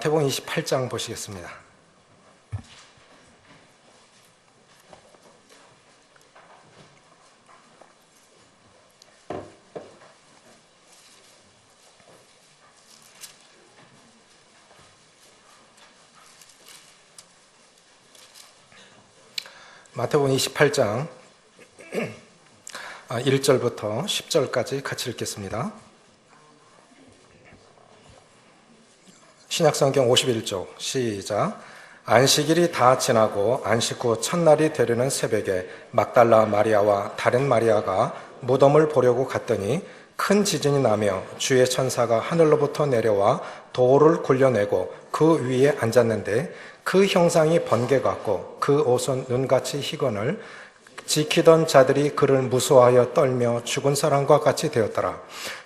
마태복음 28장 보시겠습니다. 마태복음 28장 1절부터 10절까지 같이 읽겠습니다. 신약성경 51쪽 시작. 안식일이 다 지나고 안식 후 첫날이 되려는 새벽에 막달라 마리아와 다른 마리아가 무덤을 보려고 갔더니 큰 지진이 나며 주의 천사가 하늘로부터 내려와 돌을 굴려내고 그 위에 앉았는데 그 형상이 번개 같고 그 옷은 눈같이 희건을 지키던 자들이 그를 무서워하여 떨며 죽은 사람과 같이 되었더라.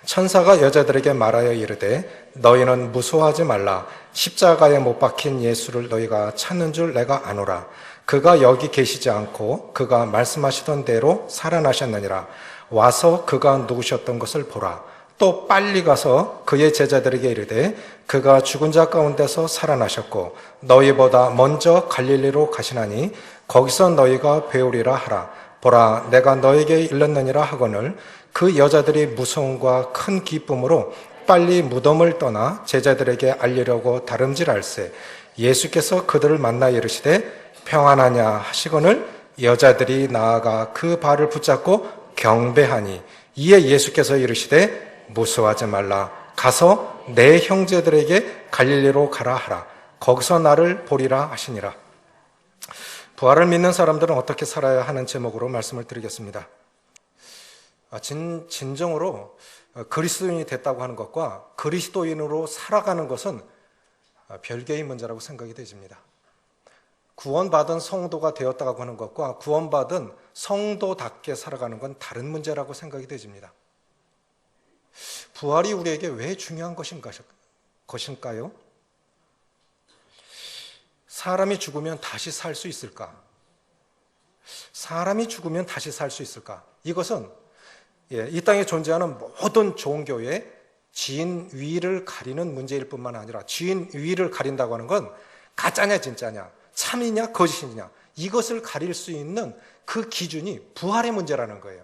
천사가 여자들에게 말하여 이르되 너희는 무서워하지 말라. 십자가에 못 박힌 예수를 너희가 찾는 줄 내가 아노라. 그가 여기 계시지 않고 그가 말씀하시던 대로 살아나셨느니라. 와서 그가 누구셨던 것을 보라. 또 빨리 가서 그의 제자들에게 이르되 그가 죽은 자 가운데서 살아나셨고 너희보다 먼저 갈릴리로 가시나니 거기서 너희가 배우리라 하라. 보라, 내가 너에게 일렀느니라 하거늘 그 여자들이 무서움과 큰 기쁨으로 빨리 무덤을 떠나 제자들에게 알리려고 다름질할세. 예수께서 그들을 만나 이르시되 평안하냐 하시거늘 여자들이 나아가 그 발을 붙잡고 경배하니 이에 예수께서 이르시되 무서워하지 말라. 가서 내 형제들에게 갈릴리로 가라 하라. 거기서 나를 보리라 하시니라. 부활을 믿는 사람들은 어떻게 살아야 하는 제목으로 말씀을 드리겠습니다. 진정으로 그리스도인이 됐다고 하는 것과 그리스도인으로 살아가는 것은 별개의 문제라고 생각이 되집니다. 구원받은 성도가 되었다고 하는 것과 구원받은 성도답게 살아가는 건 다른 문제라고 생각이 되집니다. 부활이 우리에게 왜 중요한 것인가요? 사람이 죽으면 다시 살 수 있을까? 사람이 죽으면 다시 살 수 있을까? 이것은 이 땅에 존재하는 모든 종교의 진위를 가리는 문제일 뿐만 아니라 진위를 가린다고 하는 건 가짜냐 진짜냐, 참이냐 거짓이냐 이것을 가릴 수 있는 그 기준이 부활의 문제라는 거예요.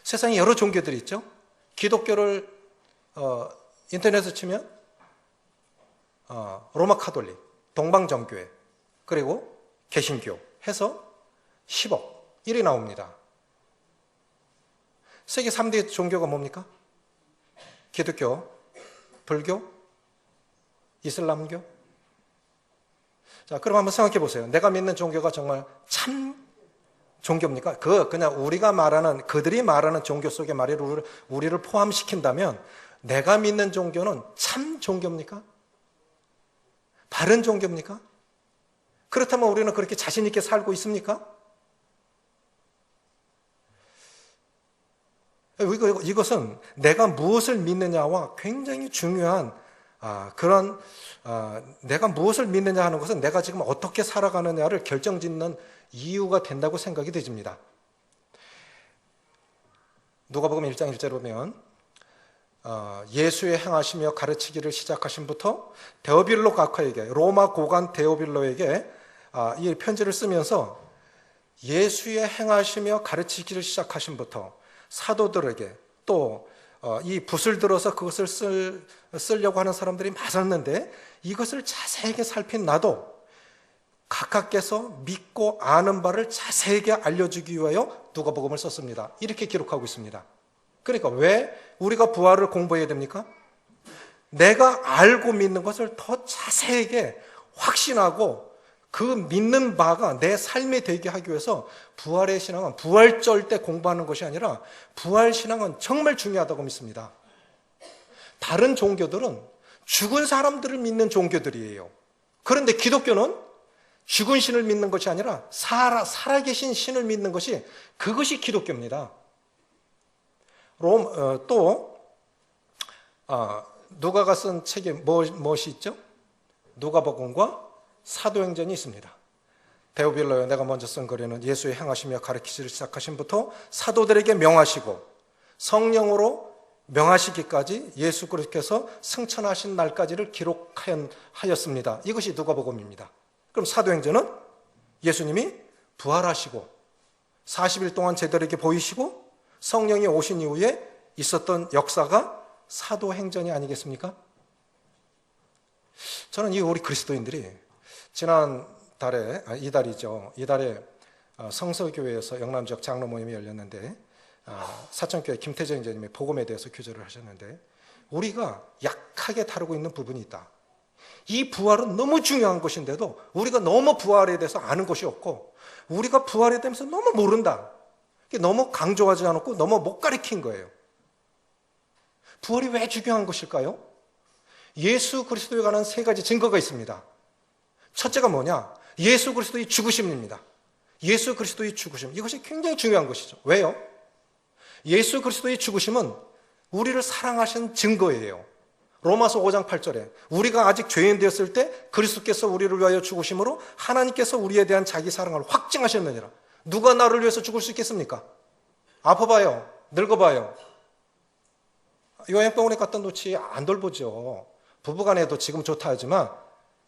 세상에 여러 종교들이 있죠. 기독교를 인터넷에 치면 로마 카톨릭, 동방정교회, 그리고 개신교 해서 10억 1이 나옵니다. 세계 3대 종교가 뭡니까? 기독교, 불교, 이슬람교. 자, 그럼 한번 생각해 보세요. 내가 믿는 종교가 정말 참 종교입니까? 그냥 우리가 말하는, 그들이 말하는 종교 속에 말이를 우리를 포함시킨다면 내가 믿는 종교는 참 종교입니까? 바른 종교입니까? 그렇다면 우리는 그렇게 자신 있게 살고 있습니까? 이것은 내가 무엇을 믿느냐와 굉장히 중요한 내가 무엇을 믿느냐 하는 것은 내가 지금 어떻게 살아가느냐를 결정짓는 이유가 된다고 생각이 되집니다. 누가복음 1장 1절에 보면 예수의 행하시며 가르치기를 시작하신부터 데오빌로 각하에게, 로마 고관 데오빌로에게 이 편지를 쓰면서 예수의 행하시며 가르치기를 시작하신부터 사도들에게 또 이 붓을 들어서 그것을 쓰려고 하는 사람들이 많았는데 이것을 자세하게 살핀 나도 각하께서 믿고 아는 바를 자세하게 알려주기 위하여 누가복음을 썼습니다. 이렇게 기록하고 있습니다. 그러니까 왜 우리가 부활을 공부해야 됩니까? 내가 알고 믿는 것을 더 자세하게 확신하고 그 믿는 바가 내 삶이 되게 하기 위해서 부활의 신앙은 부활절 때 공부하는 것이 아니라 부활 신앙은 정말 중요하다고 믿습니다. 다른 종교들은 죽은 사람들을 믿는 종교들이에요. 그런데 기독교는 죽은 신을 믿는 것이 아니라 살아계신 신을 믿는 것이 그것이 기독교입니다. 누가가 쓴 책에 무엇이 있죠? 누가복음과 사도행전이 있습니다. 데오빌로에 내가 먼저 쓴 글에는 예수의 행하시며 가르치기를 시작하신부터 사도들에게 명하시고 성령으로 명하시기까지 예수 그리스도께서 승천하신 날까지를 기록하였습니다. 이것이 누가복음입니다. 그럼 사도행전은 예수님이 부활하시고 40일 동안 제자들에게 보이시고 성령이 오신 이후에 있었던 역사가 사도행전이 아니겠습니까? 저는 이 우리 그리스도인들이 이달에 성서교회에서 영남지역 장로 모임이 열렸는데 사천교회 김태정 이제님이 복음에 대해서 교절을 하셨는데 우리가 약하게 다루고 있는 부분이 있다. 이 부활은 너무 중요한 것인데도 우리가 너무 부활에 대해서 아는 것이 없고 우리가 부활에 대해서 너무 모른다. 너무 강조하지 않았고 너무 못 가리킨 거예요. 부활이 왜 중요한 것일까요? 예수 그리스도에 관한 세 가지 증거가 있습니다. 첫째가 뭐냐? 예수 그리스도의 죽으심입니다. 예수 그리스도의 죽으심. 이것이 굉장히 중요한 것이죠. 왜요? 예수 그리스도의 죽으심은 우리를 사랑하신 증거예요. 로마서 5장 8절에 우리가 아직 죄인 되었을 때 그리스도께서 우리를 위하여 죽으심으로 하나님께서 우리에 대한 자기 사랑을 확증하셨느니라. 누가 나를 위해서 죽을 수 있겠습니까? 아파봐요. 늙어봐요. 요양병원에 갖다 놓지 안 돌보죠. 부부간에도 지금 좋다 하지만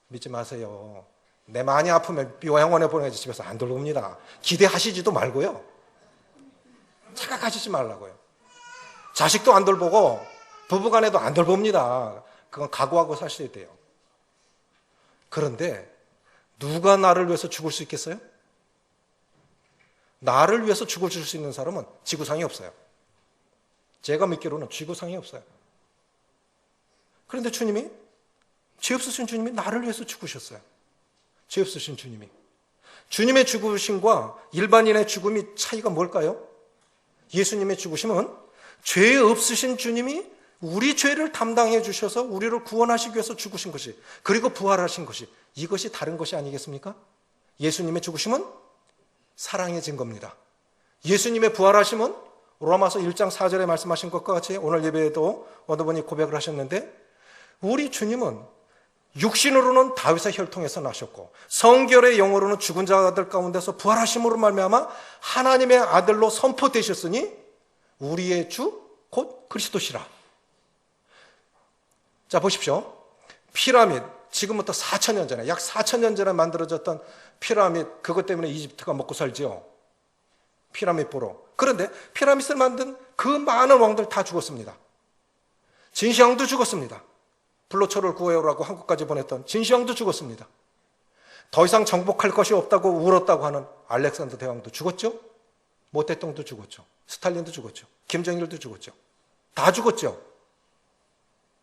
믿지 마세요. 내 많이 아프면 요양원에 보내지 집에서 안 돌봅니다. 기대하시지도 말고요. 착각하시지 말라고요. 자식도 안 돌보고 부부간에도 안 돌봅니다. 그건 각오하고 사셔야 돼요. 그런데 누가 나를 위해서 죽을 수 있겠어요? 나를 위해서 죽을 수 있는 사람은 지구상에 없어요. 제가 믿기로는 지구상에 없어요. 그런데 주님이, 죄 없으신 주님이 나를 위해서 죽으셨어요. 죄 없으신 주님이. 주님의 죽으심과 일반인의 죽음이 차이가 뭘까요? 예수님의 죽으심은 죄 없으신 주님이 우리 죄를 담당해 주셔서 우리를 구원하시기 위해서 죽으신 것이, 그리고 부활하신 것이, 이것이 다른 것이 아니겠습니까? 예수님의 죽으심은 사랑의 증거입니다. 예수님의 부활하심은 로마서 1장 4절에 말씀하신 것과 같이 오늘 예배에도 어느 분이 고백을 하셨는데, 우리 주님은 육신으로는 다윗의 혈통에서 나셨고 성결의 영으로는 죽은 자들 가운데서 부활하심으로 말미암아 하나님의 아들로 선포되셨으니 우리의 주 곧 그리스도시라. 자, 보십시오. 피라밋, 지금부터 4,000년 전에, 약 4,000년 전에 만들어졌던 피라밋, 그것 때문에 이집트가 먹고 살지요. 피라밋 보러. 그런데 피라밋을 만든 그 많은 왕들 다 죽었습니다. 진시황도 죽었습니다. 불로초를 구해오라고 한국까지 보냈던 진시황도 죽었습니다. 더 이상 정복할 것이 없다고 울었다고 하는 알렉산더 대왕도 죽었죠. 모태똥도 죽었죠. 스탈린도 죽었죠. 김정일도 죽었죠. 다 죽었죠.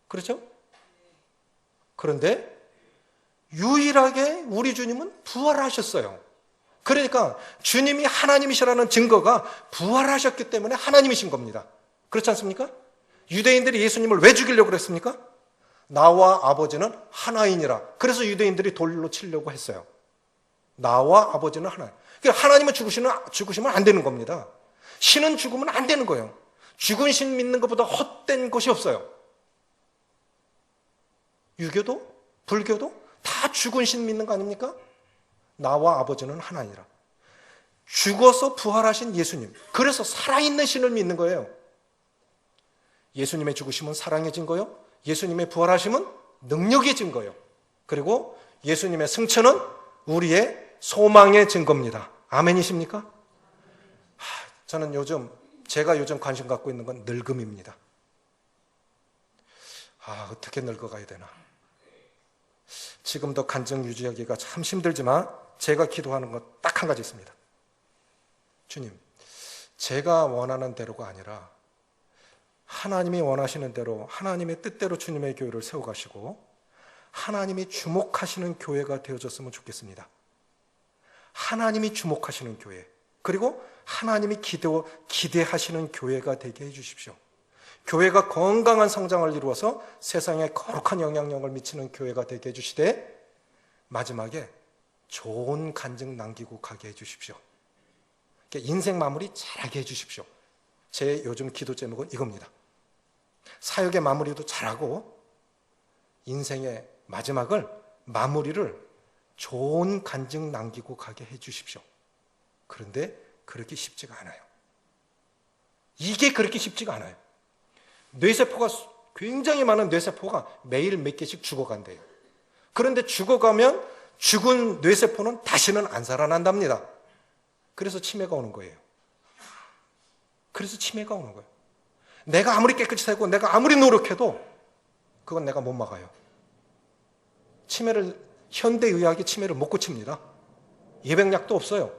그렇죠? 그런데 유일하게 우리 주님은 부활하셨어요. 그러니까 주님이 하나님이시라는 증거가 부활하셨기 때문에 하나님이신 겁니다. 그렇지 않습니까? 유대인들이 예수님을 왜 죽이려고 그랬습니까? 나와 아버지는 하나이니라. 그래서 유대인들이 돌로 치려고 했어요. 나와 아버지는 하나인. 그러니까 하나님은 죽으시면 안 되는 겁니다. 신은 죽으면 안 되는 거예요. 죽은 신 믿는 것보다 헛된 것이 없어요. 유교도 불교도 다 죽은 신 믿는 거 아닙니까? 나와 아버지는 하나이니라. 죽어서 부활하신 예수님, 그래서 살아있는 신을 믿는 거예요. 예수님의 죽으심은 사랑의 증거요, 예수님의 부활하심은 능력의 증거요, 그리고 예수님의 승천은 우리의 소망의 증거입니다. 아멘이십니까? 저는 제가 요즘 관심 갖고 있는 건 늙음입니다. 어떻게 늙어가야 되나. 지금도 간증 유지하기가 참 힘들지만 제가 기도하는 건 딱 한 가지 있습니다. 주님, 제가 원하는 대로가 아니라 하나님이 원하시는 대로, 하나님의 뜻대로 주님의 교회를 세워가시고 하나님이 주목하시는 교회가 되어졌으면 좋겠습니다. 하나님이 주목하시는 교회, 그리고 하나님이 기대하시는 교회가 되게 해주십시오. 교회가 건강한 성장을 이루어서 세상에 거룩한 영향력을 미치는 교회가 되게 해주시되 마지막에 좋은 간증 남기고 가게 해주십시오. 인생 마무리 잘하게 해주십시오. 제 요즘 기도 제목은 이겁니다. 사역의 마무리도 잘하고 인생의 마무리를 좋은 간증 남기고 가게 해주십시오. 그런데 그렇게 쉽지가 않아요. 이게 그렇게 쉽지가 않아요. 뇌세포가 굉장히 많은 뇌세포가 매일 몇 개씩 죽어간대요. 그런데 죽어가면 죽은 뇌세포는 다시는 안 살아난답니다. 그래서 치매가 오는 거예요. 그래서 치매가 오는 거예요. 내가 아무리 깨끗이 살고 내가 아무리 노력해도 그건 내가 못 막아요. 치매를, 현대의학이 치매를 못 고칩니다. 예방약도 없어요.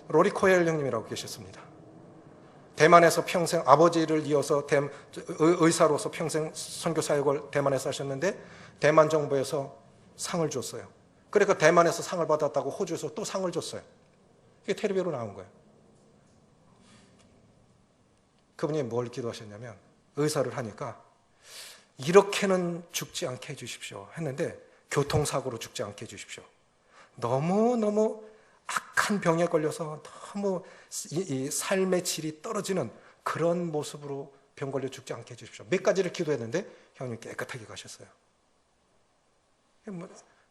로리 코엘 형님이라고 계셨습니다. 대만에서 평생 아버지를 이어서 의사로서 평생 선교 사역을 대만에서 하셨는데 대만 정부에서 상을 줬어요. 그러니까 대만에서 상을 받았다고 호주에서 또 상을 줬어요. 이게 텔레비로 나온 거예요. 그분이 뭘 기도하셨냐면 의사를 하니까 이렇게는 죽지 않게 해주십시오 했는데 교통사고로 죽지 않게 해주십시오. 너무너무 악한 병에 걸려서 너무 이 삶의 질이 떨어지는 그런 모습으로 병 걸려 죽지 않게 해주십시오. 몇 가지를 기도했는데 형님 깨끗하게 가셨어요.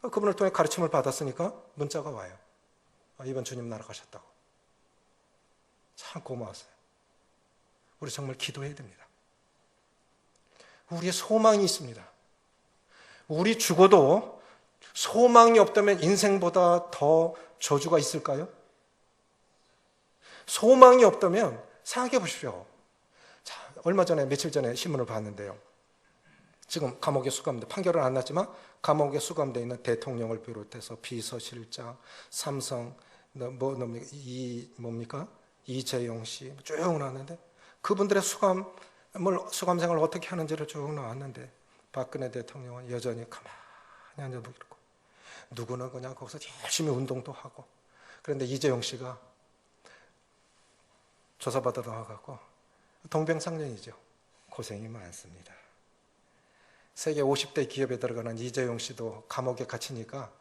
그분을 통해 가르침을 받았으니까 문자가 와요. 이번 주님 날아가셨다고. 참 고마웠어요. 우리 정말 기도해야 됩니다. 우리의 소망이 있습니다. 우리 죽어도 소망이 없다면 인생보다 더 저주가 있을까요? 소망이 없다면 생각해 보십시오. 자, 며칠 전에 신문을 봤는데요. 지금 감옥에 수감돼, 판결은 안 났지만 감옥에 수감되어 있는 대통령을 비롯해서 비서실장, 삼성, 이재용 씨 쭉 나왔는데 그분들의 수감 생활을 어떻게 하는지를 쭉 나왔는데 박근혜 대통령은 여전히 가만히 앉아보고 있고 누구는 그냥 거기서 열심히 운동도 하고 그런데 이재용 씨가 조사받아 나와갖고 동병상련이죠. 고생이 많습니다. 세계 50대 기업에 들어가는 이재용 씨도 감옥에 갇히니까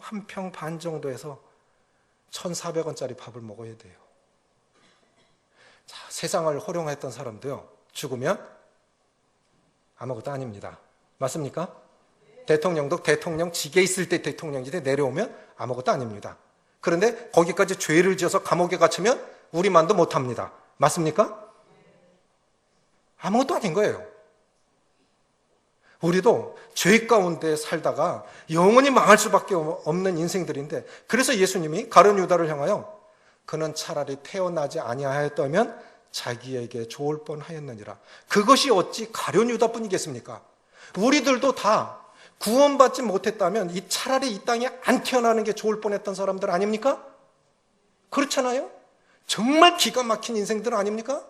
한 평 반 정도에서 1,400원짜리 밥을 먹어야 돼요. 자, 세상을 호령했던 사람도요, 죽으면 아무것도 아닙니다. 맞습니까? 대통령도 대통령 직에 있을 때 대통령인데 내려오면 아무것도 아닙니다. 그런데 거기까지 죄를 지어서 감옥에 갇히면 우리만도 못합니다. 맞습니까? 아무것도 아닌 거예요. 우리도 죄 가운데 살다가 영원히 망할 수밖에 없는 인생들인데 그래서 예수님이 가룟 유다를 향하여 그는 차라리 태어나지 아니하였다면 자기에게 좋을 뻔하였느니라. 그것이 어찌 가룟 유다뿐이겠습니까? 우리들도 다 구원받지 못했다면 차라리 이 땅에 안 태어나는 게 좋을 뻔했던 사람들 아닙니까? 그렇잖아요? 정말 기가 막힌 인생들 아닙니까?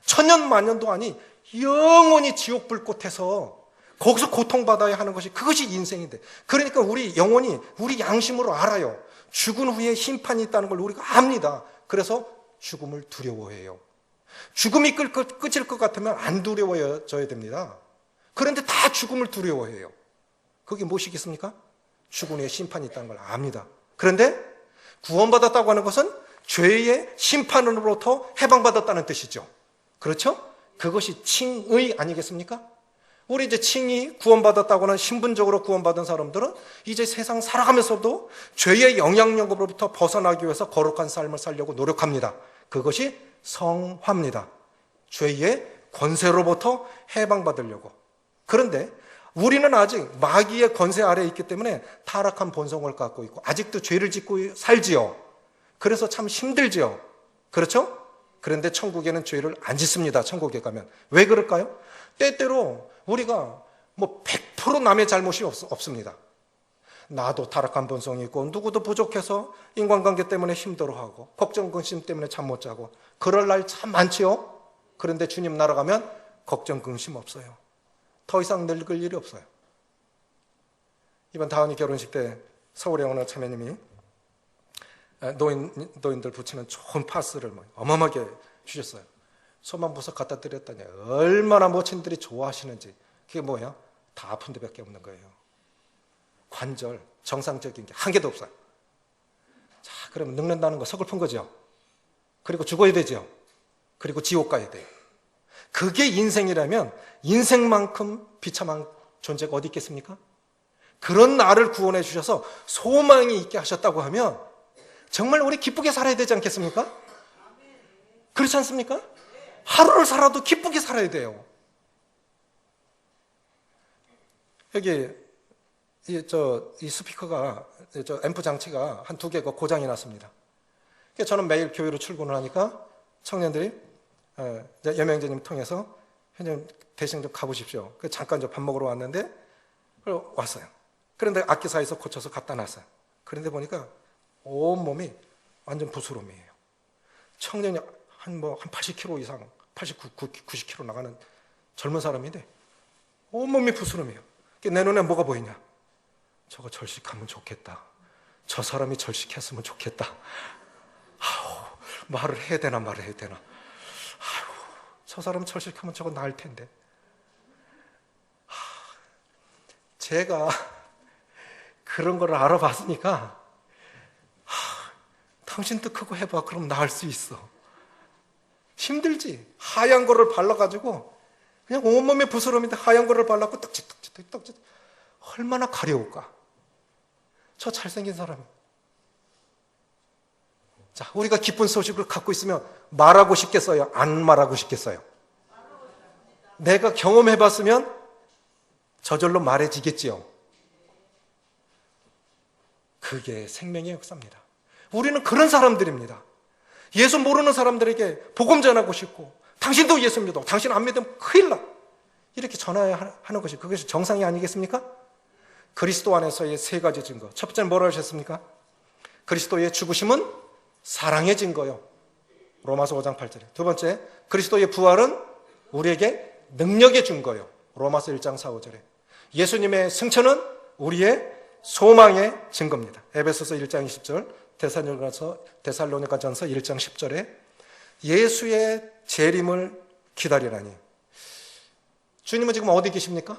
천년 만년도 아니 영원히 지옥 불꽃에서 거기서 고통받아야 하는 것이 그것이 인생인데 그러니까 우리 영혼이 우리 양심으로 알아요. 죽은 후에 심판이 있다는 걸 우리가 압니다. 그래서 죽음을 두려워해요. 죽음이 끝일 것 같으면 안 두려워져야 됩니다. 그런데 다 죽음을 두려워해요. 그게 무엇이겠습니까? 죽은 후에 심판이 있다는 걸 압니다. 그런데 구원받았다고 하는 것은 죄의 심판으로부터 해방받았다는 뜻이죠. 그렇죠? 그것이 칭의 아니겠습니까? 우리 이제 칭의 구원받았다고 하는 신분적으로 구원받은 사람들은 이제 세상 살아가면서도 죄의 영향력으로부터 벗어나기 위해서 거룩한 삶을 살려고 노력합니다. 그것이 성화입니다. 죄의 권세로부터 해방받으려고. 그런데 우리는 아직 마귀의 권세 아래에 있기 때문에 타락한 본성을 갖고 있고 아직도 죄를 짓고 살지요. 그래서 참 힘들지요. 그렇죠? 그런데 천국에는 죄를 안 짓습니다. 천국에 가면. 왜 그럴까요? 때때로 우리가 100% 남의 잘못이 없습니다. 나도 타락한 본성이 있고 누구도 부족해서 인간관계 때문에 힘들어하고 걱정 근심 때문에 잠 못 자고 그럴 날 참 많지요. 그런데 주님 나라 가면 걱정 근심 없어요. 더 이상 늙을 일이 없어요. 이번 다은이 결혼식 때 서울에 어느 참여님이 노인들 붙이는 좋은 파스를 어마어마하게 주셨어요. 소만보석 갖다 드렸더니 얼마나 모친들이 좋아하시는지. 그게 뭐예요? 다 아픈 데밖에 없는 거예요. 관절, 정상적인 게 한 개도 없어요. 자, 그러면 늙는다는 거 서글픈 거죠. 그리고 죽어야 되죠. 그리고 지옥 가야 돼요. 그게 인생이라면 인생만큼 비참한 존재가 어디 있겠습니까? 그런 나를 구원해 주셔서 소망이 있게 하셨다고 하면 정말 우리 기쁘게 살아야 되지 않겠습니까? 그렇지 않습니까? 하루를 살아도 기쁘게 살아야 돼요. 여기 이 스피커가 앰프 장치가 한 2개가 고장이 났습니다. 저는 매일 교회로 출근을 하니까 청년들이 여명재님 통해서 현장 대신 좀 가보십시오. 잠깐 밥 먹으러 왔는데 왔어요. 그런데 악기사에서 고쳐서 갖다 놨어요. 그런데 보니까 온몸이 완전 부스럼이에요. 청년이 한 80kg 이상, 89, 90kg 나가는 젊은 사람인데 온몸이 부스럼이에요. 내 눈에 뭐가 보이냐? 저거 절식하면 좋겠다. 저 사람이 절식했으면 좋겠다. 아우, 말을 해야 되나 말을 해야 되나. 아우, 저 사람 절식하면 저거 나을 텐데. 제가 그런 걸 알아봤으니까 당신도 그거 해봐. 그럼 나을 수 있어. 힘들지? 하얀 거를 발라가지고 그냥 온몸에 부스럼인데 하얀 거를 발랐고 떡지떡지 얼마나 가려울까? 저 잘생긴 사람이. 자, 우리가 기쁜 소식을 갖고 있으면 말하고 싶겠어요? 안 말하고 싶겠어요? 내가 경험해봤으면 저절로 말해지겠지요. 그게 생명의 역사입니다. 우리는 그런 사람들입니다. 예수 모르는 사람들에게 복음 전하고 싶고, 당신도 예수 믿어, 당신 안 믿으면 큰일 나, 이렇게 전하는 것이 그것이 정상이 아니겠습니까? 그리스도 안에서의 3가지 증거. 첫 번째는 뭐라고 하셨습니까? 그리스도의 죽으심은 사랑의 증거요, 로마서 5장 8절에. 두 번째, 그리스도의 부활은 우리에게 능력의 증거요, 로마서 1장 4, 5절에. 예수님의 승천은 우리의 소망의 증거입니다. 에베소서 1장 20절, 데살로니가전서 1장 10절에 예수의 재림을 기다리라니. 주님은 지금 어디 계십니까?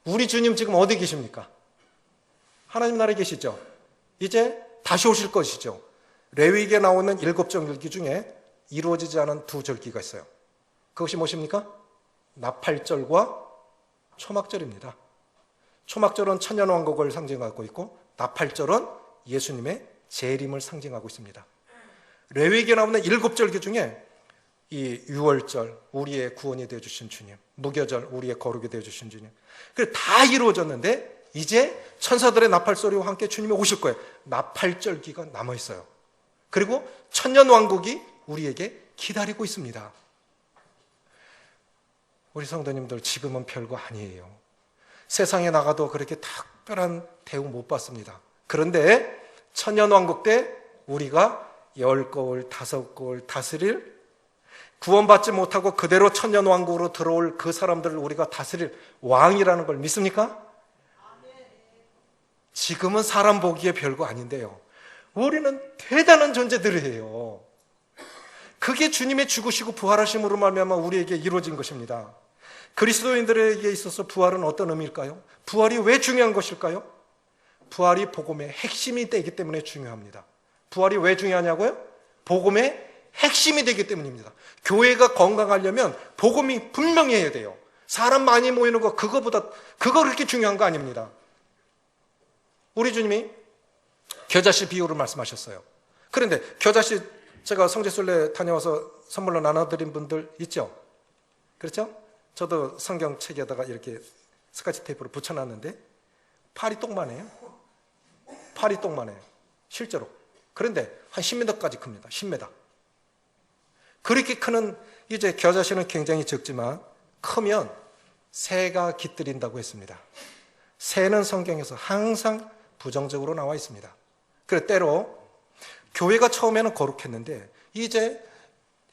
우리 주님 지금 어디 계십니까? 하나님 나라에 계시죠? 이제 다시 오실 것이죠. 레위기에 나오는 7절기 중에 이루어지지 않은 2절기가 있어요. 그것이 무엇입니까? 나팔절과 초막절입니다. 초막절은 천년왕국을 상징하고 있고, 나팔절은 예수님의 재림을 상징하고 있습니다. 레위기에 나오는 7절기 중에 이 유월절, 우리의 구원이 되어주신 주님, 무교절, 우리의 거룩이 되어주신 주님, 그래 다 이루어졌는데 이제 천사들의 나팔소리와 함께 주님이 오실 거예요. 나팔절기가 남아있어요. 그리고 천년왕국이 우리에게 기다리고 있습니다. 우리 성도님들, 지금은 별거 아니에요. 세상에 나가도 그렇게 특별한 대우 못 받습니다. 그런데 천년왕국 때 우리가 10거울, 5거울 다스릴, 구원받지 못하고 그대로 천년왕국으로 들어올 그 사람들을 우리가 다스릴 왕이라는 걸 믿습니까? 지금은 사람 보기에 별거 아닌데요, 우리는 대단한 존재들이에요. 그게 주님의 죽으시고 부활하심으로 말미암아 우리에게 이루어진 것입니다. 그리스도인들에게 있어서 부활은 어떤 의미일까요? 부활이 왜 중요한 것일까요? 부활이 복음의 핵심이 되기 때문에 중요합니다. 부활이 왜 중요하냐고요? 복음의 핵심이 되기 때문입니다. 교회가 건강하려면 복음이 분명히 해야 돼요. 사람 많이 모이는 거, 그거 그렇게 중요한 거 아닙니다. 우리 주님이 겨자씨 비유를 말씀하셨어요. 그런데 겨자씨, 제가 성지순례 다녀와서 선물로 나눠드린 분들 있죠? 그렇죠? 저도 성경책에다가 이렇게 스카치 테이프를 붙여놨는데 팔이 똑만해요. 팔이 똑만해요, 실제로. 그런데 한 10m까지 큽니다. 10m. 그렇게 크는 이제 겨자씨는 굉장히 적지만 크면 새가 깃들인다고 했습니다. 새는 성경에서 항상 부정적으로 나와 있습니다. 그래, 때로 교회가 처음에는 거룩했는데 이제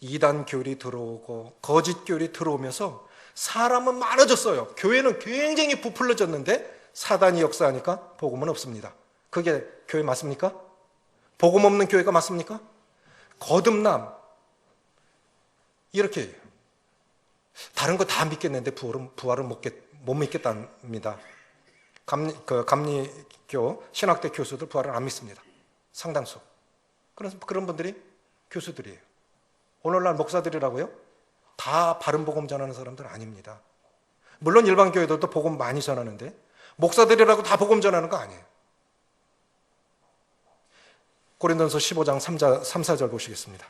이단 교리 들어오고 거짓 교리 들어오면서 사람은 많아졌어요. 교회는 굉장히 부풀려졌는데 사단이 역사하니까 복음은 없습니다. 그게 교회 맞습니까? 복음 없는 교회가 맞습니까? 거듭남, 이렇게 다른 거 다 믿겠는데 부활은 못 믿겠답니다. 감리교 신학대 교수들 부활을 안 믿습니다. 상당수. 그런 분들이 교수들이에요. 오늘날 목사들이라고요? 다 바른 복음 전하는 사람들 아닙니다. 물론 일반 교회들도 복음 많이 전하는데 목사들이라고 다 복음 전하는 거 아니에요. 고린도전서 15장 3, 4절 보시겠습니다.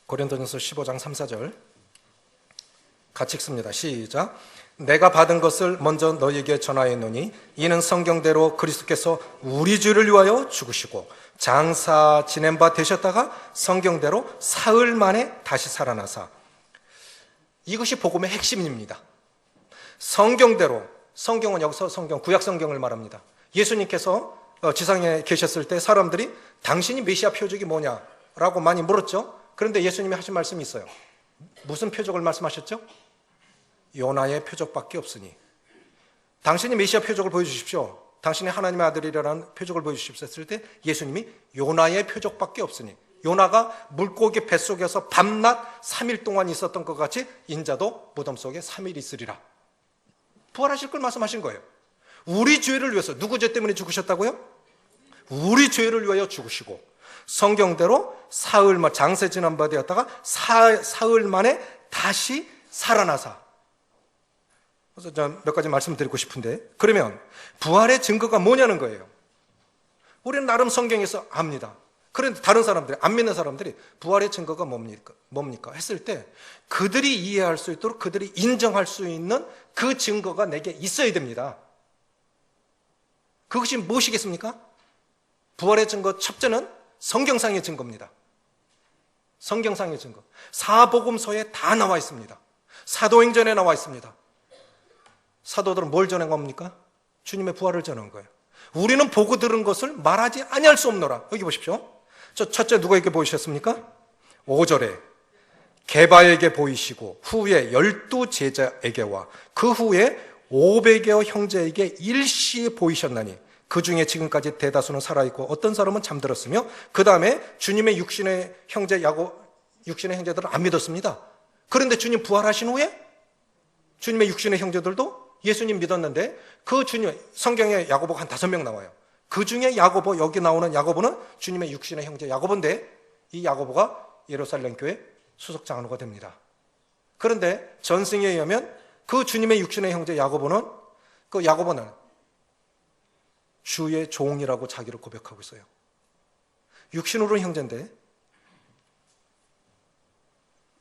고린도전서 15장 3, 4절 같이 읽습니다. 시작. 내가 받은 것을 먼저 너희에게 전하였노니 이는 성경대로 그리스도께서 우리 죄를 위하여 죽으시고 장사 지낸 바 되셨다가 성경대로 사흘 만에 다시 살아나사. 이것이 복음의 핵심입니다. 성경대로, 성경은 여기서 구약 성경을 말합니다. 예수님께서 지상에 계셨을 때 사람들이 당신이 메시아 표적이 뭐냐라고 많이 물었죠. 그런데 예수님이 하신 말씀이 있어요. 무슨 표적을 말씀하셨죠? 요나의 표적밖에 없으니. 당신이 메시아 표적을 보여주십시오. 당신이 하나님의 아들이라는 표적을 보여주십시오 했을 때 예수님이 요나의 표적밖에 없으니, 요나가 물고기 뱃속에서 밤낮 3일 동안 있었던 것 같이 인자도 무덤 속에 3일 있으리라. 부활하실 걸 말씀하신 거예요. 우리 죄를 위해서. 누구 죄 때문에 죽으셨다고요? 우리 죄를 위하여 죽으시고 성경대로 사흘 만 장세 지난 바 되었다가 사흘 만에 다시 살아나사. 그래서 전 몇 가지 말씀드리고 싶은데, 그러면 부활의 증거가 뭐냐는 거예요. 우리는 나름 성경에서 압니다. 그런데 다른 사람들이, 안 믿는 사람들이 부활의 증거가 뭡니까 했을 때 그들이 이해할 수 있도록 그들이 인정할 수 있는 그 증거가 내게 있어야 됩니다. 그것이 무엇이겠습니까? 부활의 증거 첫째는 성경상의 증거입니다. 성경상의 증거. 사복음서에 다 나와 있습니다. 사도행전에 나와 있습니다. 사도들은 뭘 전한 겁니까? 주님의 부활을 전한 거예요. 우리는 보고 들은 것을 말하지 아니할 수 없노라. 여기 보십시오. 첫째 누구에게 보이셨습니까? 5절에 게바에게 보이시고 후에 12 제자에게와 그 후에 500여 형제에게 일시에 보이셨나니 그 중에 지금까지 대다수는 살아있고 어떤 사람은 잠들었으며 그 다음에 주님의 육신의 형제들은 안 믿었습니다. 그런데 주님 부활하신 후에 주님의 육신의 형제들도 예수님 믿었는데 그 주님, 성경에 야고보가 한 5명 나와요. 그 중에 야고보, 여기 나오는 야고보는 주님의 육신의 형제 야고보인데 이 야고보가 예루살렘 교회 수석 장로가 됩니다. 그런데 전승에 의하면 그 주님의 육신의 형제 야고보는 주의 종이라고 자기를 고백하고 있어요. 육신으로는 형제인데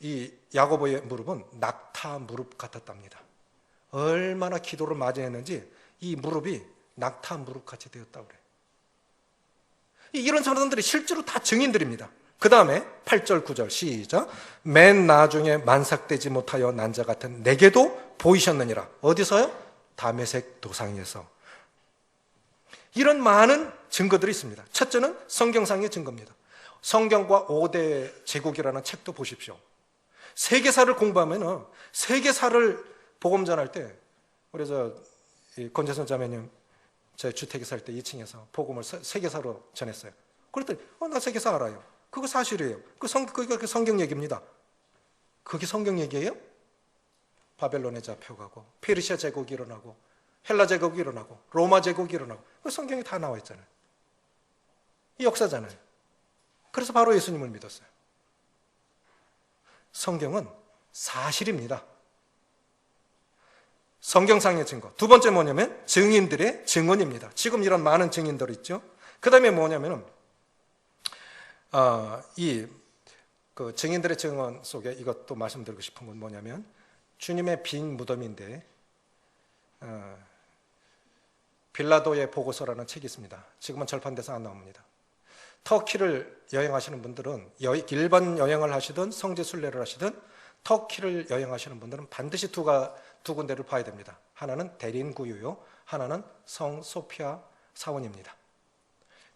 이 야고보의 무릎은 낙타 무릎 같았답니다. 얼마나 기도를 많이 했는지 이 무릎이 낙타 무릎 같이 되었다고 그래요. 이런 사람들이 실제로 다 증인들입니다. 그 다음에 8절 9절 시작. 맨 나중에 만삭되지 못하여 난 자 같은 내게도 보이셨느니라. 어디서요? 다메섹 도상에서. 이런 많은 증거들이 있습니다. 첫째는 성경상의 증거입니다. 성경과 5대 제국이라는 책도 보십시오. 세계사를 공부하면 세계사를 복음 전할 때, 그래서 권재선 자매님 제 주택에 살 때 2층에서 복음을 세계사로 전했어요. 그랬더니 나 세계사 알아요. 그거 사실이에요. 그게 성경 얘기입니다. 그게 성경 얘기예요? 바벨론에 잡혀가고 페르시아 제국이 일어나고 헬라 제국이 일어나고 로마 제국이 일어나고 그 성경에 다 나와 있잖아요. 이 역사잖아요. 그래서 바로 예수님을 믿었어요. 성경은 사실입니다. 성경상의 증거. 두 번째 뭐냐면 증인들의 증언입니다. 지금 이런 많은 증인들 있죠. 그 다음에 뭐냐면은 그 증인들의 증언 속에 이것도 말씀드리고 싶은 건 뭐냐면 주님의 빈 무덤인데 빌라도의 보고서라는 책이 있습니다. 지금은 절판돼서 안 나옵니다. 터키를 여행하시는 분들은 일반 여행을 하시든 성지 순례를 하시든 터키를 여행하시는 분들은 반드시 두 군데를 봐야 됩니다. 하나는 데린구유요, 하나는 성 소피아 사원입니다.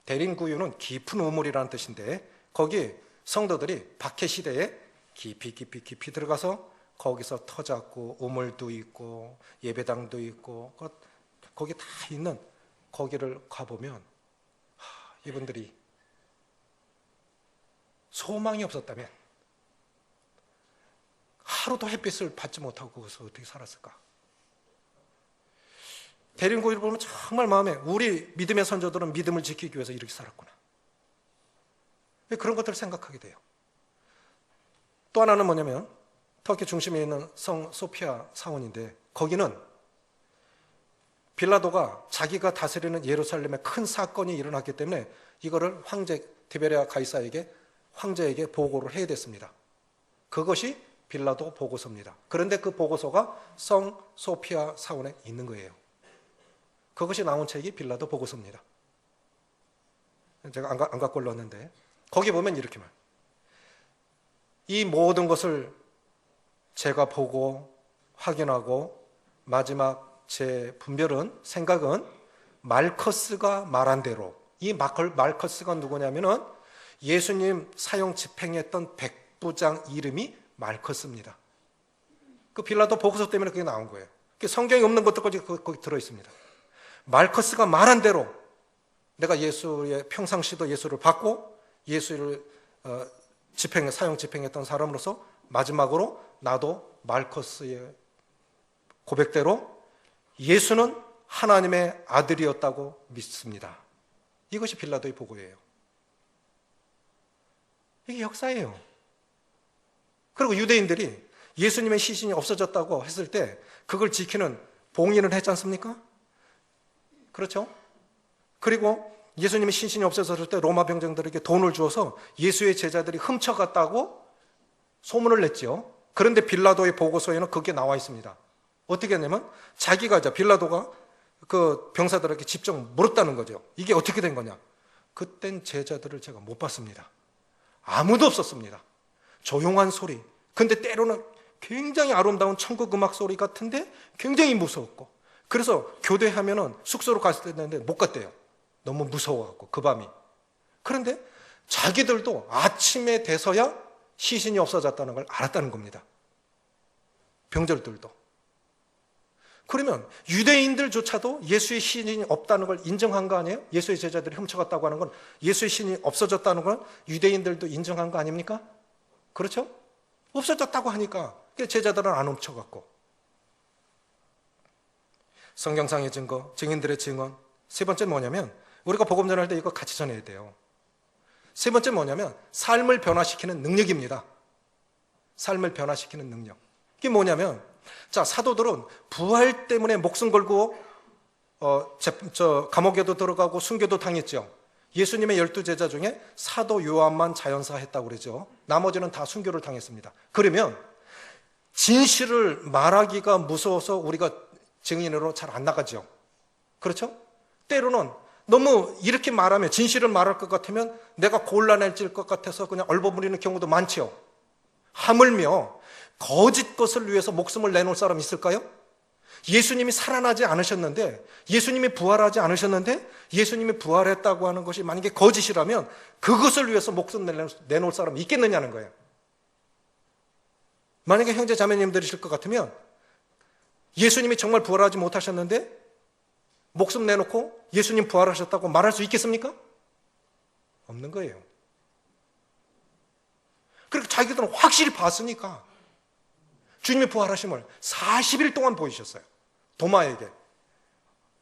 데린구유는 깊은 우물이라는 뜻인데 거기 성도들이 박해 시대에 깊이 들어가서 거기서 터 잡고 우물도 있고 예배당도 있고 거기 다 있는 거기를 가보면 이분들이 소망이 없었다면 하루도 햇빛을 받지 못하고 거기서 어떻게 살았을까? 데린구유를 보면 정말 마음에 우리 믿음의 선조들은 믿음을 지키기 위해서 이렇게 살았구나. 그런 것들을 생각하게 돼요. 또 하나는 뭐냐면 터키 중심에 있는 성 소피아 사원인데, 거기는 빌라도가 자기가 다스리는 예루살렘에 큰 사건이 일어났기 때문에 이거를 황제 디베랴 가이사에게, 황제에게 보고를 해야 됐습니다. 그것이 빌라도 보고서입니다. 그런데 그 보고서가 성 소피아 사원에 있는 거예요. 그것이 나온 책이 빌라도 보고서입니다. 제가 안 갖고 올랐는데, 거기 보면 이렇게 말. 이 모든 것을 제가 보고 확인하고 마지막 제 분별은, 생각은 말커스가 말한 대로, 이 말커스가 누구냐면은 예수님 사형 집행했던 백부장 이름이 말커스입니다. 그 빌라도 보고서 때문에 그게 나온 거예요. 성경에 없는 것들까지 거기 들어있습니다. 말커스가 말한 대로 내가 예수의 평상시도 예수를 받고 예수를 사형 집행했던 사람으로서 마지막으로 나도 말커스의 고백대로 예수는 하나님의 아들이었다고 믿습니다. 이것이 빌라도의 보고예요. 이게 역사예요. 그리고 유대인들이 예수님의 시신이 없어졌다고 했을 때 그걸 지키는 봉인을 했지 않습니까? 그렇죠? 그리고 예수님의 시신이 없어졌을 때 로마 병정들에게 돈을 주어서 예수의 제자들이 훔쳐갔다고 소문을 냈죠. 그런데 빌라도의 보고서에는 그게 나와 있습니다. 어떻게 했냐면 빌라도가 그 병사들에게 직접 물었다는 거죠. 이게 어떻게 된 거냐? 그땐 제자들을 제가 못 봤습니다. 아무도 없었습니다. 조용한 소리. 근데 때로는 굉장히 아름다운 천국 음악 소리 같은데 굉장히 무서웠고, 그래서 교대하면은 숙소로 갔을 때인데 못 갔대요. 너무 무서워갖고 그 밤이. 그런데 자기들도 아침에 돼서야 시신이 없어졌다는 걸 알았다는 겁니다. 병졸들도. 그러면 유대인들조차도 예수의 시신이 없다는 걸 인정한 거 아니에요? 예수의 제자들이 훔쳐갔다고 하는 건, 예수의 시신이 없어졌다는 건 유대인들도 인정한 거 아닙니까? 그렇죠? 없어졌다고 하니까 제자들은 안 훔쳐갔고. 성경상의 증거, 증인들의 증언. 세 번째는 뭐냐면, 우리가 복음 전할 때 이거 같이 전해야 돼요. 세 번째는 뭐냐면 삶을 변화시키는 능력입니다. 삶을 변화시키는 능력. 이게 뭐냐면, 자, 사도들은 부활 때문에 목숨 걸고 감옥에도 들어가고 순교도 당했죠. 예수님의 12제자 중에 사도 요한만 자연사했다고 그러죠. 나머지는 다 순교를 당했습니다. 그러면 진실을 말하기가 무서워서 우리가 증인으로 잘 안 나가죠. 그렇죠? 때로는 너무 이렇게 말하면, 진실을 말할 것 같으면 내가 곤란해질 것 같아서 그냥 얼버무리는 경우도 많죠. 하물며 거짓 것을 위해서 목숨을 내놓을 사람 있을까요? 예수님이 살아나지 않으셨는데, 예수님이 부활하지 않으셨는데 예수님이 부활했다고 하는 것이 만약에 거짓이라면 그것을 위해서 목숨 내놓을 사람이 있겠느냐는 거예요. 만약에 형제 자매님들이실 것 같으면 예수님이 정말 부활하지 못하셨는데 목숨 내놓고 예수님 부활하셨다고 말할 수 있겠습니까? 없는 거예요. 그리고 자기들은 확실히 봤으니까 주님의 부활하심을 40일 동안 보이셨어요. 도마에게.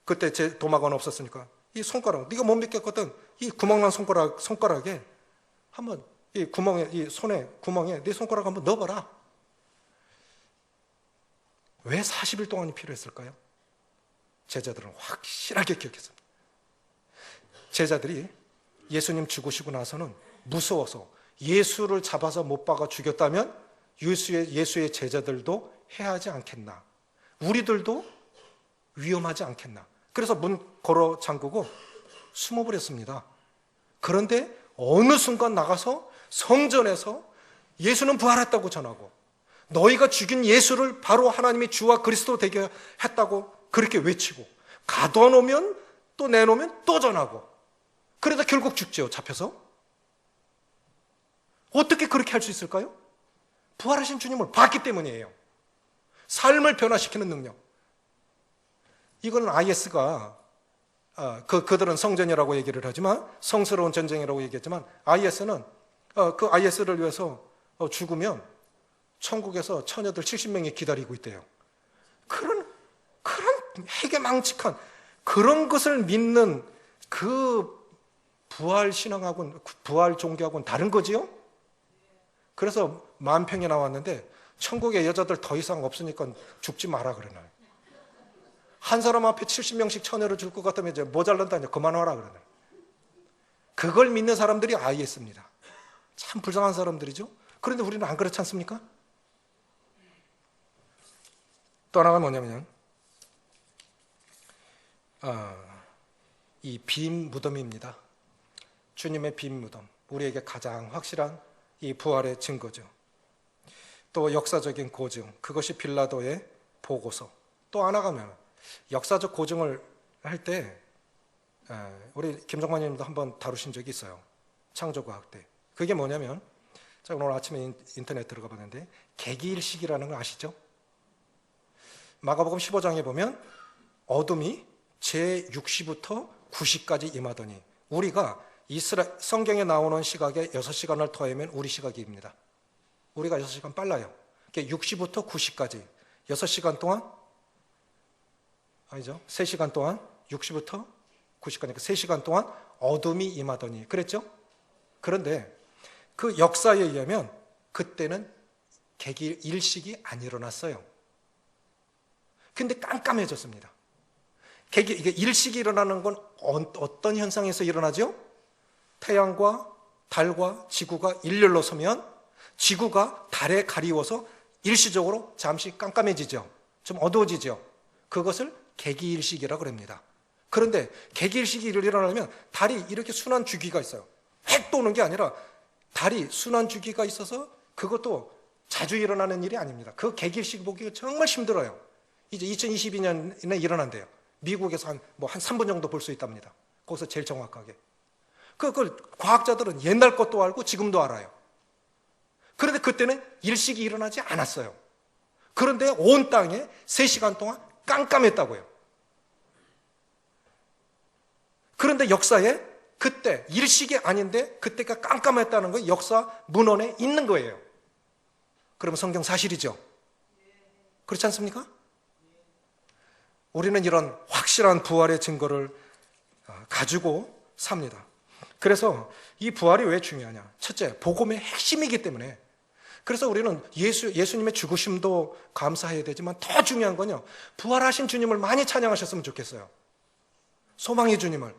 그때 제 도마가 없었으니까 이 손가락, 네가 못 믿겠거든, 이 구멍난 손가락에 한번, 이 구멍에, 이 손에 구멍에 네 손가락 한번 넣어봐라. 왜 40일 동안이 필요했을까요? 제자들은 확실하게 기억했습니다. 제자들이 예수님 죽으시고 나서는 무서워서 예수를 잡아서 못 박아 죽였다면 예수의 제자들도 해야 하지 않겠나, 우리들도 위험하지 않겠나. 그래서 문 걸어 잠그고 숨어버렸습니다. 그런데 어느 순간 나가서 성전에서 예수는 부활했다고 전하고, 너희가 죽인 예수를 바로 하나님이 주와 그리스도 되게 했다고 그렇게 외치고, 가둬놓으면 또 내놓으면 또 전하고, 그러다 결국 죽죠, 잡혀서. 어떻게 그렇게 할 수 있을까요? 부활하신 주님을 봤기 때문이에요. 삶을 변화시키는 능력. 이건 IS가 그들은 성전이라고 얘기를 하지만, 성스러운 전쟁이라고 얘기했지만, IS는 그 IS를 위해서 죽으면 천국에서 처녀들 70명이 기다리고 있대요. 그런 해괴망측한 그런 것을 믿는 그 부활 신앙하고는, 부활 종교하고는 다른 거지요? 그래서 만평이 나왔는데 천국에 여자들 더 이상 없으니까 죽지 마라 그러나요. 한 사람 앞에 70명씩 천여를 줄 것 같으면 이제 모자란다, 이제 그만하라 그러나요. 그걸 믿는 사람들이 아예 있습니다. 참 불쌍한 사람들이죠. 그런데 우리는 안 그렇지 않습니까? 또 하나가 뭐냐면 이 빈 무덤입니다. 주님의 빈 무덤, 우리에게 가장 확실한 이 부활의 증거죠. 또 역사적인 고증, 그것이 빌라도의 보고서. 또 하나가 역사적 고증을 할 때 우리 김정만님도 한번 다루신 적이 있어요. 창조과학 때. 그게 뭐냐면 제가 오늘 아침에 인터넷 들어가 봤는데 개기일식이라는 거 아시죠? 마가복음 15장에 보면 어둠이 제6시부터 9시까지 임하더니, 우리가 성경에 나오는 시각에 6시간을 더하면 우리 시각입니다. 우리가 6시간 빨라요. 6시부터 9시까지 6시간 동안, 아니죠, 3시간 동안, 6시부터 9시까지 3시간 동안 어둠이 임하더니 그랬죠? 그런데 그 역사에 의하면 그때는 개기일식이 안 일어났어요. 근데 깜깜해졌습니다. 이게 일식이 일어나는 건 어떤 현상에서 일어나죠? 태양과 달과 지구가 일렬로 서면 지구가 달에 가리워서 일시적으로 잠시 깜깜해지죠. 좀 어두워지죠. 그것을 개기일식이라고 합니다. 그런데 개기일식이 일어나면 달이 이렇게 순환 주기가 있어요. 획 도는 게 아니라 달이 순환 주기가 있어서 그것도 자주 일어나는 일이 아닙니다. 그 개기일식 보기가 정말 힘들어요. 이제 2022년에 일어난대요. 미국에서 한 3분 정도 볼 수 있답니다. 거기서 제일 정확하게. 그걸 과학자들은 옛날 것도 알고 지금도 알아요. 그런데 그때는 일식이 일어나지 않았어요. 그런데 온 땅에 3시간 동안 깜깜했다고요. 그런데 역사에 그때 일식이 아닌데 그때가 깜깜했다는 건 역사 문헌에 있는 거예요. 그러면 성경 사실이죠? 그렇지 않습니까? 우리는 이런 확실한 부활의 증거를 가지고 삽니다. 그래서 이 부활이 왜 중요하냐? 첫째, 복음의 핵심이기 때문에. 그래서 우리는 예수님의 죽으심도 감사해야 되지만 더 중요한 건요, 부활하신 주님을 많이 찬양하셨으면 좋겠어요. 소망의 주님을.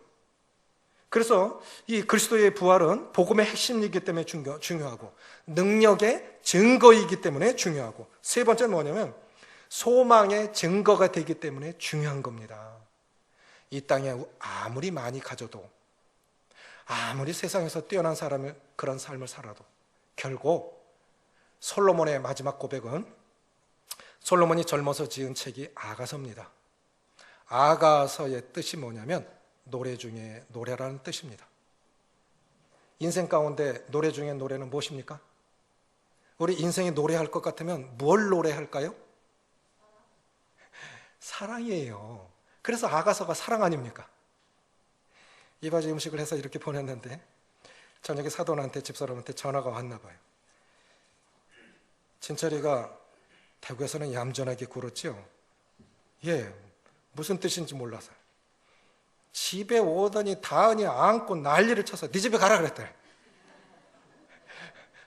그래서 이 그리스도의 부활은 복음의 핵심이기 때문에 중요하고, 능력의 증거이기 때문에 중요하고, 세 번째는 뭐냐면 소망의 증거가 되기 때문에 중요한 겁니다. 이 땅에 아무리 많이 가져도, 아무리 세상에서 뛰어난 사람의 그런 삶을 살아도 결국 솔로몬의 마지막 고백은, 솔로몬이 젊어서 지은 책이 아가서입니다. 아가서의 뜻이 뭐냐면 노래 중에 노래라는 뜻입니다. 인생 가운데 노래 중에 노래는 무엇입니까? 우리 인생이 노래할 것 같으면 뭘 노래할까요? 사랑이에요. 그래서 아가서가 사랑 아닙니까? 이바지 음식을 해서 이렇게 보냈는데 저녁에 사돈한테, 집사람한테 전화가 왔나 봐요. 진철이가 대구에서는 얌전하게 굴었지요? 예, 무슨 뜻인지 몰라서. 집에 오더니 다은이 안고 난리를 쳐서 네 집에 가라 그랬대.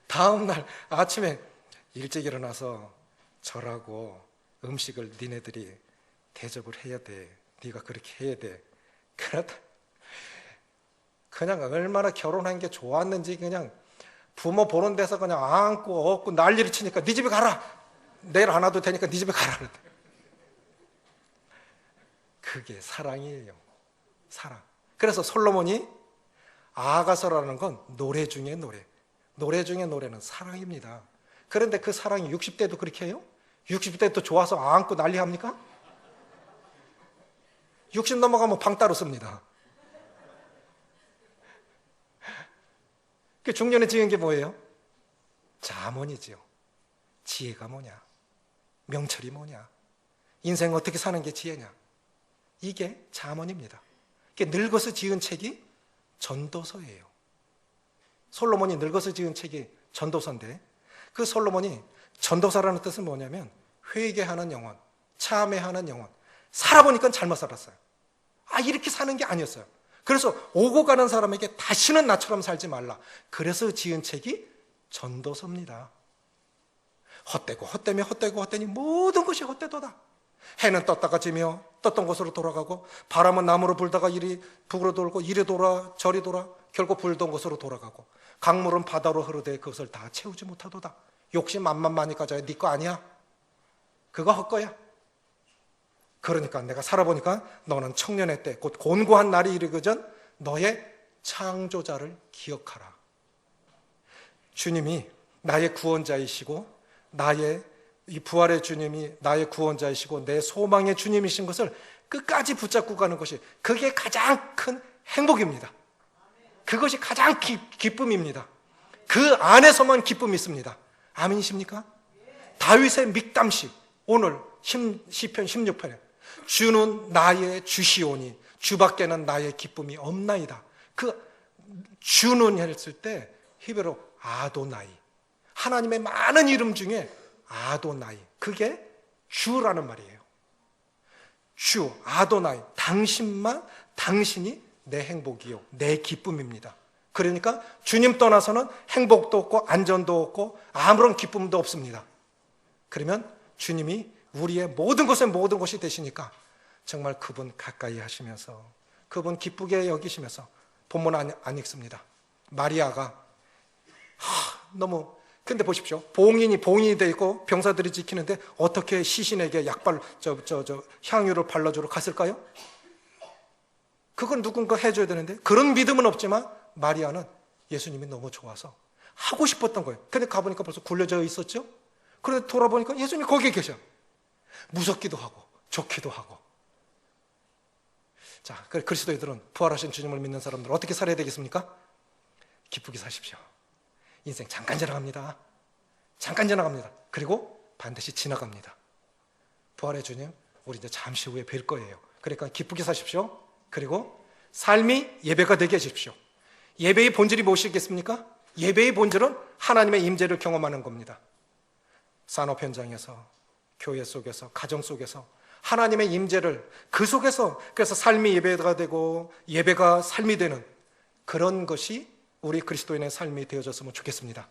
다음 날 아침에 일찍 일어나서 절하고 음식을 니네들이 대접을 해야 돼. 네가 그렇게 해야 돼. 그러다 그냥 얼마나 결혼한 게 좋았는지 그냥 부모 보는 데서 그냥 안고 업고 난리를 치니까 네 집에 가라. 내일 안 와도 되니까 네 집에 가라 그랬대. 그게 사랑이에요. 사랑. 그래서 솔로몬이 아가서라는 건 노래 중에 노래. 노래 중에 노래는 사랑입니다. 그런데 그 사랑이 60대도 그렇게 해요? 60대도 좋아서 안고 난리 합니까? 60 넘어가면 방 따로 씁니다. 그 중년에 지은 게 뭐예요? 잠언이지요. 지혜가 뭐냐? 명철이 뭐냐? 인생 어떻게 사는 게 지혜냐? 이게 잠언입니다. 늙어서 지은 책이 전도서예요. 솔로몬이 늙어서 지은 책이 전도서인데, 그 솔로몬이 전도서라는 뜻은 뭐냐면 회개하는 영혼, 참회하는 영혼. 살아보니까 잘못 살았어요. 이렇게 사는 게 아니었어요. 그래서 오고 가는 사람에게 다시는 나처럼 살지 말라. 그래서 지은 책이 전도서입니다. 헛되고 헛되며 헛되고 헛되니 모든 것이 헛되도다. 해는 떴다가 지며 떴던 곳으로 돌아가고, 바람은 남으로 불다가 이리 북으로 돌고, 이리 돌아 저리 돌아 결국 불던 곳으로 돌아가고, 강물은 바다로 흐르되 그것을 다 채우지 못하도다. 욕심 만만 많이 가져야 네 거 아니야. 그거 헛거야. 그러니까 내가 살아보니까 너는 청년의 때 곧 곤고한 날이 이르기 전 너의 창조자를 기억하라. 주님이 나의 구원자이시고, 나의 이 부활의 주님이 나의 구원자이시고 내 소망의 주님이신 것을 끝까지 붙잡고 가는 것이, 그게 가장 큰 행복입니다. 그것이 가장 기쁨입니다. 그 안에서만 기쁨이 있습니다. 아멘이십니까? 다윗의 믹담시, 오늘 시편 16편에 주는 나의 주시오니 주밖에는 나의 기쁨이 없나이다. 그 주는 했을 때 히브리어로 아도나이, 하나님의 많은 이름 중에 아도나이, 그게 주라는 말이에요. 주, 아도나이, 당신이 내 행복이요, 내 기쁨입니다. 그러니까 주님 떠나서는 행복도 없고 안전도 없고 아무런 기쁨도 없습니다. 그러면 주님이 우리의 모든 것의 모든 것이 되시니까 정말 그분 가까이 하시면서, 그분 기쁘게 여기시면서, 본문 안 읽습니다. 마리아가 너무, 근데 보십시오. 봉인이 돼 있고 병사들이 지키는데 어떻게 시신에게 향유를 발라주러 갔을까요? 그건 누군가 해줘야 되는데, 그런 믿음은 없지만 마리아는 예수님이 너무 좋아서 하고 싶었던 거예요. 근데 가보니까 벌써 굴려져 있었죠. 그런데 돌아보니까 예수님이 거기에 계셔. 무섭기도 하고 좋기도 하고. 자, 그리스도인들은, 부활하신 주님을 믿는 사람들은 어떻게 살아야 되겠습니까? 기쁘게 사십시오. 인생 잠깐 지나갑니다. 잠깐 지나갑니다. 그리고 반드시 지나갑니다. 부활의 주님, 우리 이제 잠시 후에 뵐 거예요. 그러니까 기쁘게 사십시오. 그리고 삶이 예배가 되게 하십시오. 예배의 본질이 무엇이겠습니까? 예배의 본질은 하나님의 임재를 경험하는 겁니다. 산업 현장에서, 교회 속에서, 가정 속에서 하나님의 임재를, 그 속에서, 그래서 삶이 예배가 되고 예배가 삶이 되는 그런 것이 우리 그리스도인의 삶이 되어졌으면 좋겠습니다.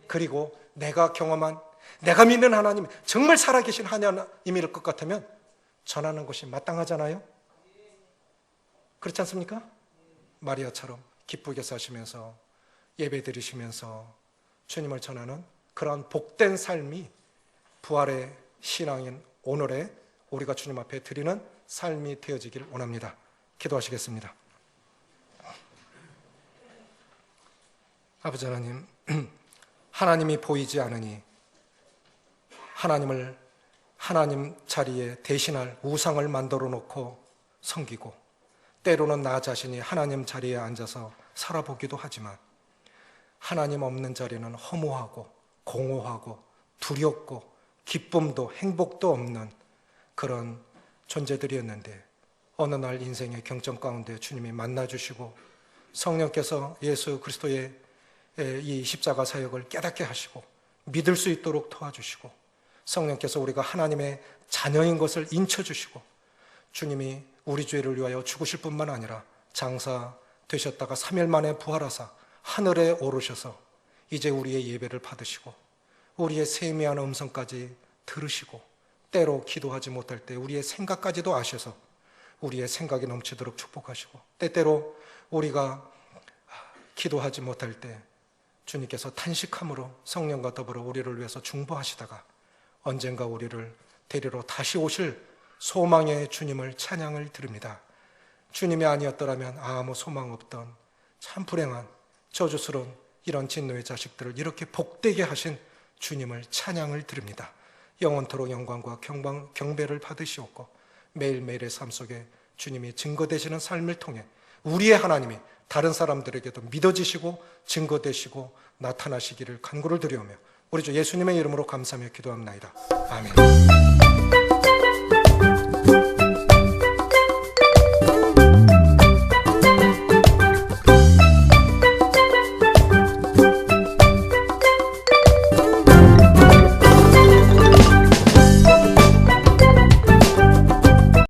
그리고 내가 경험한, 내가 믿는 하나님이 정말 살아계신 하나님일 것 같으면 전하는 것이 마땅하잖아요. 그렇지 않습니까? 마리아처럼 기쁘게 사시면서 예배 드리시면서 주님을 전하는 그러한 복된 삶이 부활의 신앙인 오늘의 우리가 주님 앞에 드리는 삶이 되어지길 원합니다. 기도하시겠습니다. 아버지 하나님, 하나님이 보이지 않으니 하나님을 하나님 자리에 대신할 우상을 만들어 놓고 섬기고, 때로는 나 자신이 하나님 자리에 앉아서 살아보기도 하지만 하나님 없는 자리는 허무하고 공허하고 두렵고 기쁨도 행복도 없는 그런 존재들이었는데, 어느 날 인생의 경점 가운데 주님이 만나주시고 성령께서 예수 그리스도의 이 십자가 사역을 깨닫게 하시고 믿을 수 있도록 도와주시고, 성령께서 우리가 하나님의 자녀인 것을 인쳐주시고, 주님이 우리 죄를 위하여 죽으실 뿐만 아니라 장사 되셨다가 3일 만에 부활하사 하늘에 오르셔서 이제 우리의 예배를 받으시고 우리의 세미한 음성까지 들으시고, 때로 기도하지 못할 때 우리의 생각까지도 아셔서 우리의 생각이 넘치도록 축복하시고, 때때로 우리가 기도하지 못할 때 주님께서 탄식함으로 성령과 더불어 우리를 위해서 중보하시다가 언젠가 우리를 데리러 다시 오실 소망의 주님을 찬양을 드립니다. 주님이 아니었더라면 아무 소망 없던 참 불행한 저주스러운 이런 진노의 자식들을 이렇게 복되게 하신 주님을 찬양을 드립니다. 영원토록 영광과 경배를 받으시옵고, 매일매일의 삶 속에 주님이 증거되시는 삶을 통해 우리의 하나님이 다른 사람들에게도 믿어지시고 증거되시고 나타나시기를 간구를 드리오며 우리 주 예수님의 이름으로 감사하며 기도합나이다. 아멘.